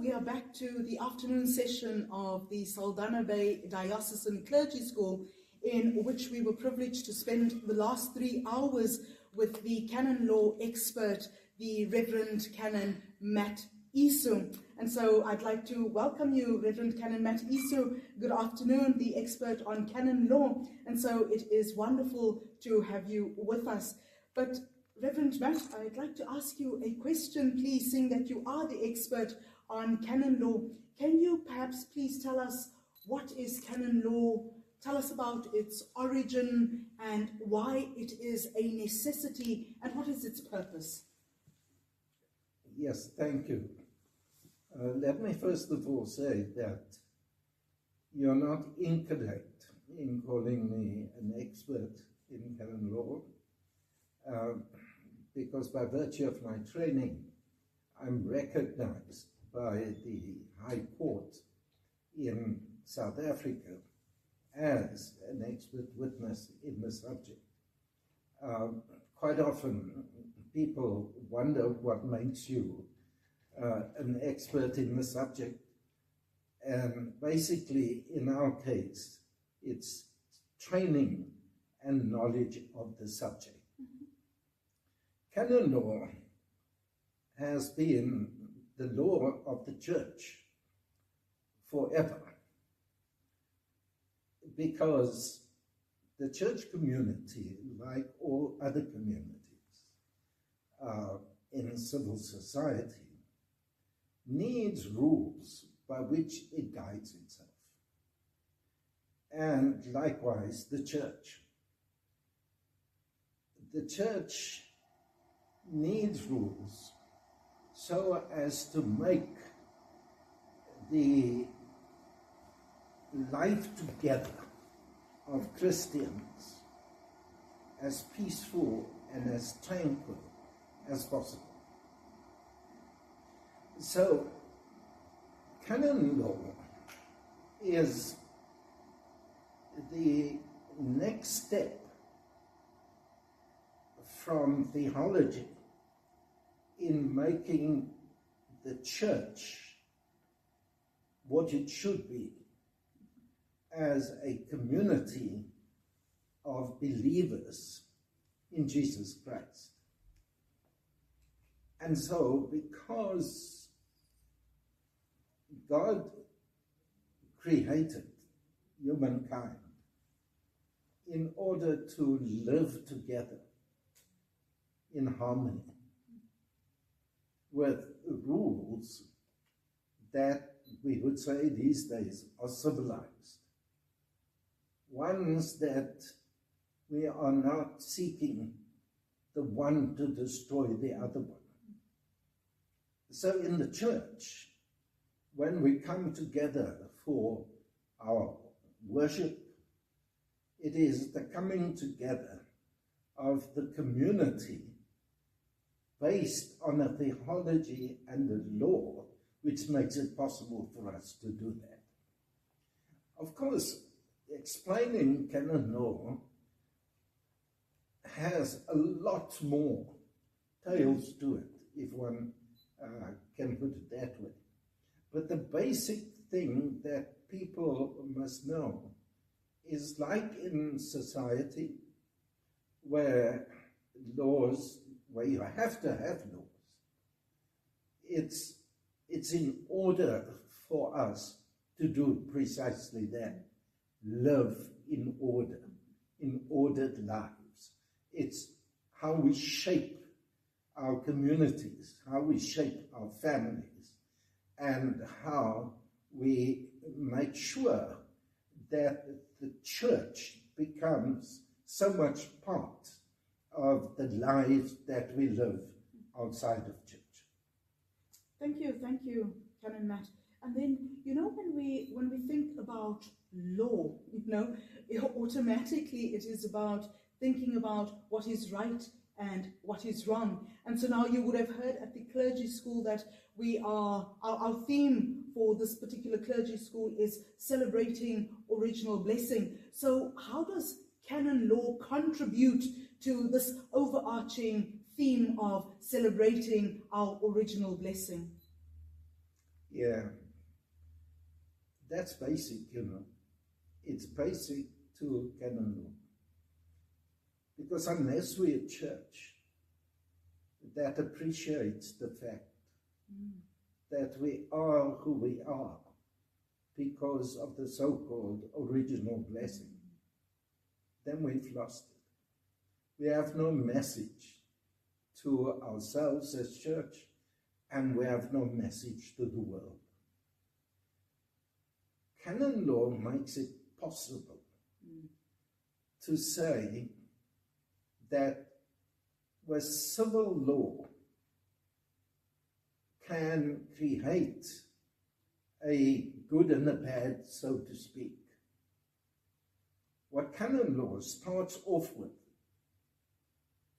we are back to the afternoon session of the Saldanha Bay Diocesan Clergy School, in which we were privileged to spend the last 3 hours with the canon law expert, the Reverend Canon Matt Esau. And so I'd like to welcome you, Reverend Canon Matt Esau. Good afternoon, the expert on canon law. And so it is wonderful to have you with us. But Reverend Matt, I'd like to ask you a question, please, seeing that you are the expert on canon law. Can you perhaps please tell us what is canon law? Tell us about its origin and why it is a necessity and what is its purpose? Yes, thank you. Let me first of all say that you're not incorrect in calling me an expert in canon law, because by virtue of my training, I'm recognized by the High Court in South Africa as an expert witness in the subject. Quite often, people wonder what makes you an expert in the subject, and basically, in our case, it's training and knowledge of the subject. Canon law has been the law of the church forever, because the church community, like all other communities in civil society, needs rules by which it guides itself. And likewise, the church. The church needs rules so as to make the life together of Christians as peaceful and as tranquil as possible. So, canon law is the next step from theology in making the church what it should be as a community of believers in Jesus Christ. And so, because God created humankind in order to live together in harmony with rules that we would say these days are civilized, ones that we are not seeking the one to destroy the other one. So in the church, when we come together for our worship, it is the coming together of the community based on a theology and a law which makes it possible for us to do that. Of course, explaining canon law has a lot more tails to it, if one can put it that way. But the basic thing that people must know is, like in society where you have to have laws, it's in order for us to do precisely that, live in order, in ordered lives. It's how we shape our communities, how we shape our families, and how we make sure that the church becomes so much part of the lives that we live outside of church. Thank you, Canon Matt. And then, when we think about law, automatically it is about thinking about what is right and what is wrong. And so now you would have heard at the clergy school that our theme for this particular clergy school is celebrating original blessing. So how does canon law contribute to this overarching theme of celebrating our original blessing? here, that's basic, It's basic to canon law. Because unless we're a church that appreciates the fact that we are who we are because of the so-called original blessing, then we've lost it. We have no message to ourselves as church, and we have no message to the world. Canon law makes it possible to say that where civil law can create a good and a bad, so to speak, what canon law starts off with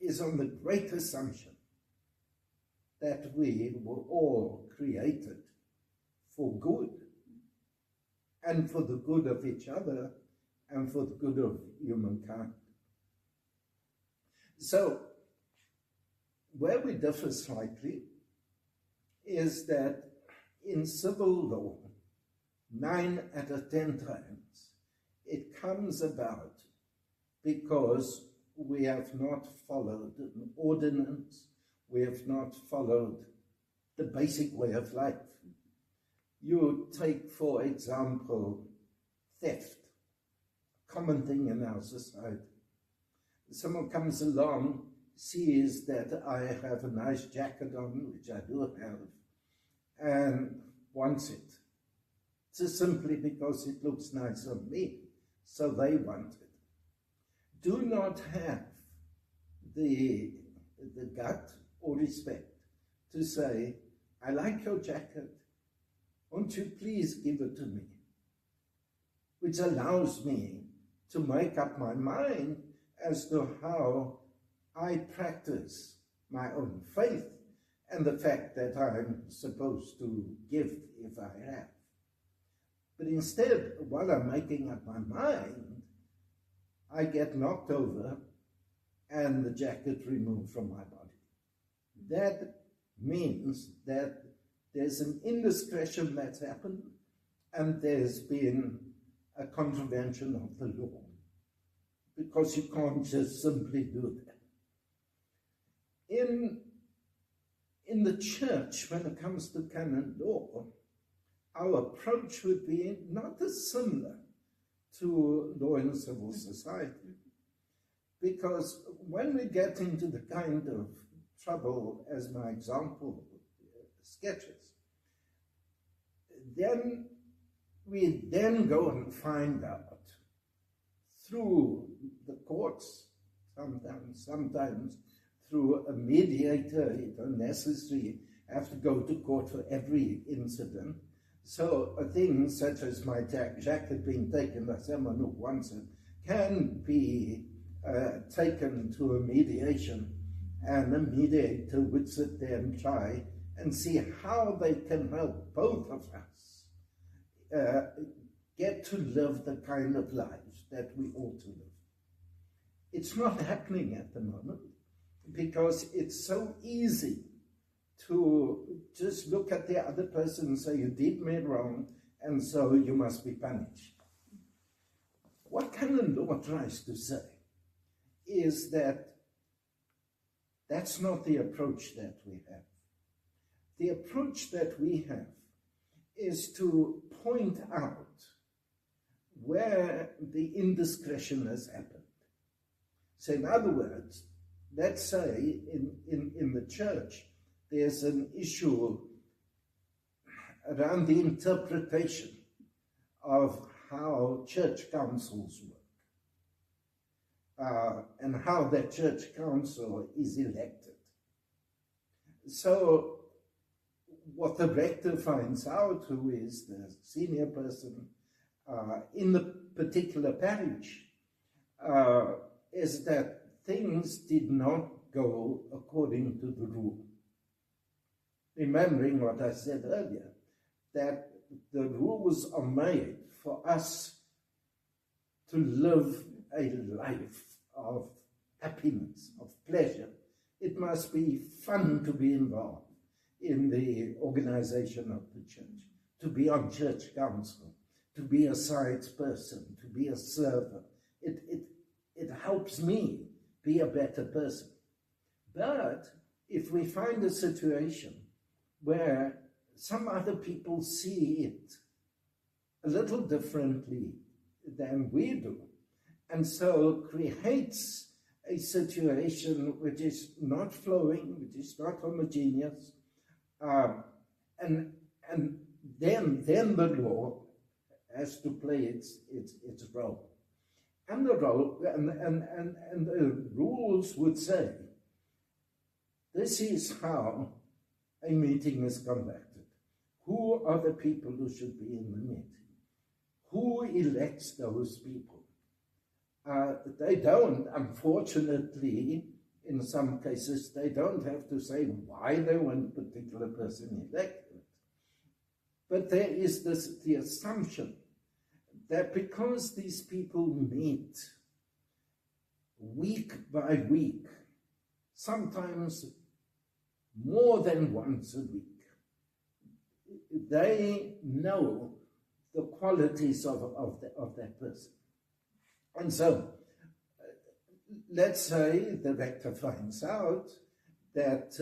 is on the great assumption that we were all created for good, and for the good of each other, and for the good of humankind. So, where we differ slightly is that in civil law, 9 out of 10 times, it comes about because we have not followed an ordinance, we have not followed the basic way of life. You take, for example, theft, a common thing in our society. Someone comes along, sees that I have a nice jacket on, which I do have, and wants it. Just simply because it looks nice on me, so they want it. Do not have the gut or respect to say, I like your jacket, won't you please give it to me? Which allows me to make up my mind as to how I practice my own faith and the fact that I'm supposed to give if I have. But instead, while I'm making up my mind, I get knocked over and the jacket removed from my body. That means that there's an indiscretion that's happened and there's been a contravention of the law, because you can't just simply do that. In the church, when it comes to canon law, our approach would be not as similar to law in civil society, because when we get into the kind of trouble as my example sketches, then we then go and find out through the courts, sometimes through a mediator, if necessary, have to go to court for every incident. So a thing such as my jacket being taken by someone who wants it can be taken to a mediation, and a mediator would sit there and try and see how they can help both of us get to live the kind of lives that we ought to live. It's not happening at the moment because it's so easy to just look at the other person and say, you did me wrong, and so you must be punished. What canon law tries to say is that that's not the approach that we have. The approach that we have is to point out where the indiscretion has happened. So in other words, let's say in the church, there's an issue around the interpretation of how church councils work and how that church council is elected. So what the rector finds out, who is the senior person in the particular parish, is that things did not go according to the rule. Remembering what I said earlier, that the rules are made for us to live a life of happiness, of pleasure. It must be fun to be involved. in the organization of the church, to be on church council, to be a sides person, to be a server. It helps me be a better person. But if we find a situation where some other people see it a little differently than we do, and so creates a situation which is not flowing, which is not homogeneous, and then the law has to play its role. And the role and the rules would say, this is how a meeting is conducted. Who are the people who should be in the meeting? Who elects those people? They don't, unfortunately, in some cases, they don't have to say why they want a particular person elected. But there is the assumption that because these people meet week by week, sometimes more than once a week, they know the qualities of that person. And so, let's say the rector finds out that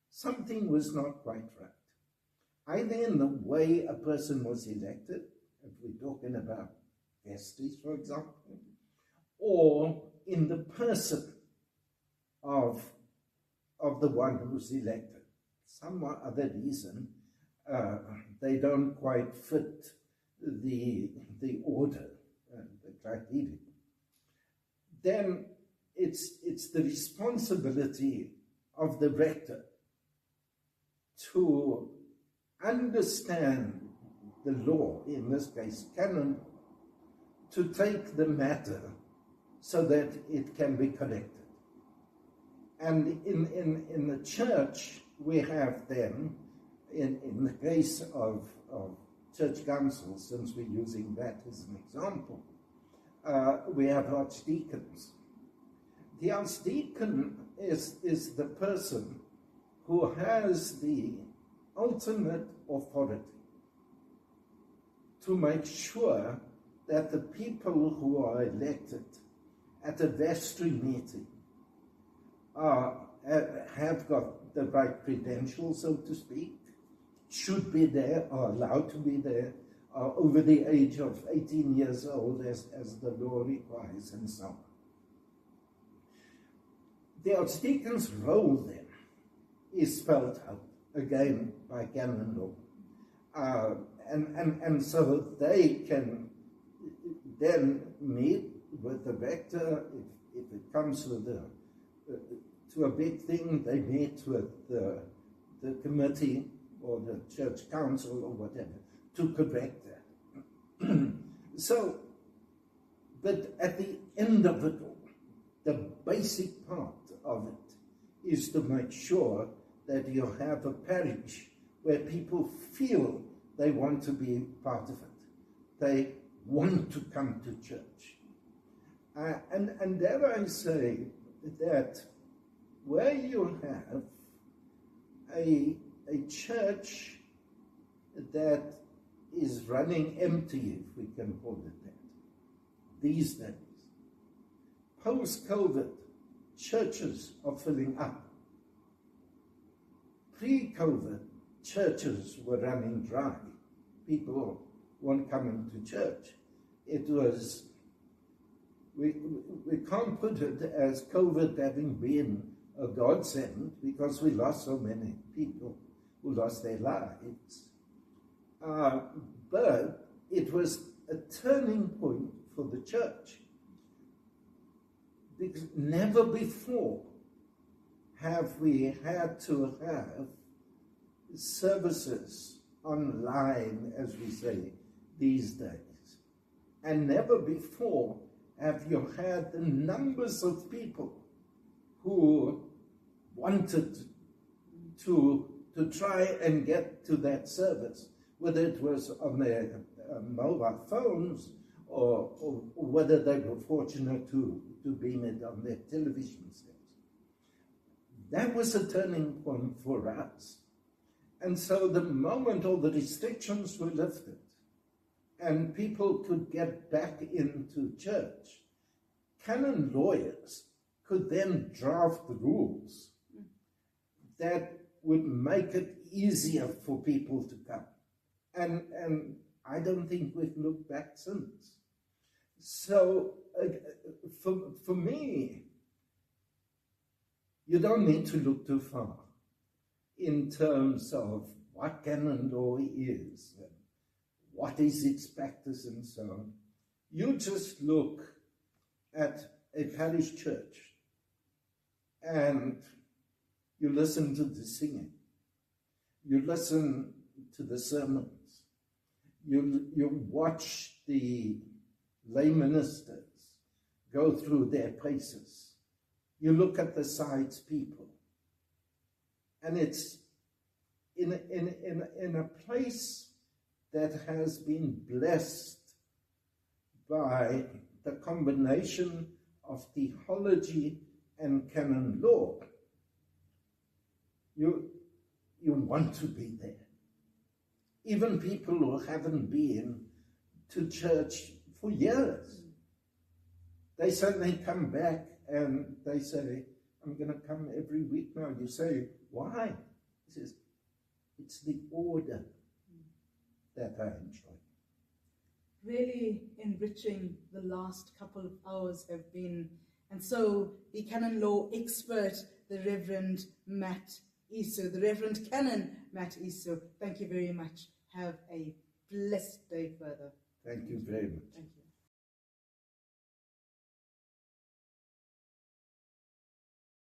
something was not quite right, either in the way a person was elected, if we're talking about vesties, for example, or in the person of the one who's elected. Some other reason they don't quite fit the order, the criteria. Then it's the responsibility of the rector to understand the law, in this case Canon, to take the matter so that it can be corrected. And in the church, we have then, in the case of church council, since we're using that as an example, we have archdeacons. The archdeacon is the person who has the ultimate authority to make sure that the people who are elected at a vestry meeting have got the right credentials, so to speak, should be there, are allowed to be there, are over the age of 18 years old as the law requires, and so on. The archdeacon's role then is spelled out again by canon law. And so they can then meet with the rector. If it comes to a big thing, they meet with the committee or the church council or whatever to correct that. So, but at the end of it all, the basic part of it is to make sure that you have a parish where people feel they want to be part of it. They want to come to church. And dare I say that where you have a church that is running empty, if we can call it that, these days, post-COVID, churches are filling up. Pre-COVID, churches were running dry. People weren't coming to church. It was, we can't put it as COVID having been a godsend, because we lost so many people who lost their lives. But it was a turning point for the church, because never before have we had to have services online, as we say these days. And never before have you had the numbers of people who wanted to try and get to that service, whether it was on their mobile phones or whether they were fortunate to beam it on their television sets. that was a turning point for us. And so the moment all the restrictions were lifted and people could get back into church, Canon lawyers could then draft the rules that would make it easier for people to come. And I don't think we've looked back since. So for me, you don't need to look too far in terms of what canon law is, and what is its practice and so on. You just look at a parish church and you listen to the singing. You listen to the sermons. You watch the lay ministers go through their paces. You look at the sides people. And it's in a place that has been blessed by the combination of theology and canon law. You want to be there. Even people who haven't been to church for years, they suddenly come back and they say, I'm going to come every week now. You say, why? He says, it's the order that I enjoy. Really enriching the last couple of hours have been. And so the canon law expert, the Reverend Matt Esau, the Reverend Canon Matt Esau, thank you very much. Have a blessed day further. Thank you very much. Thank you.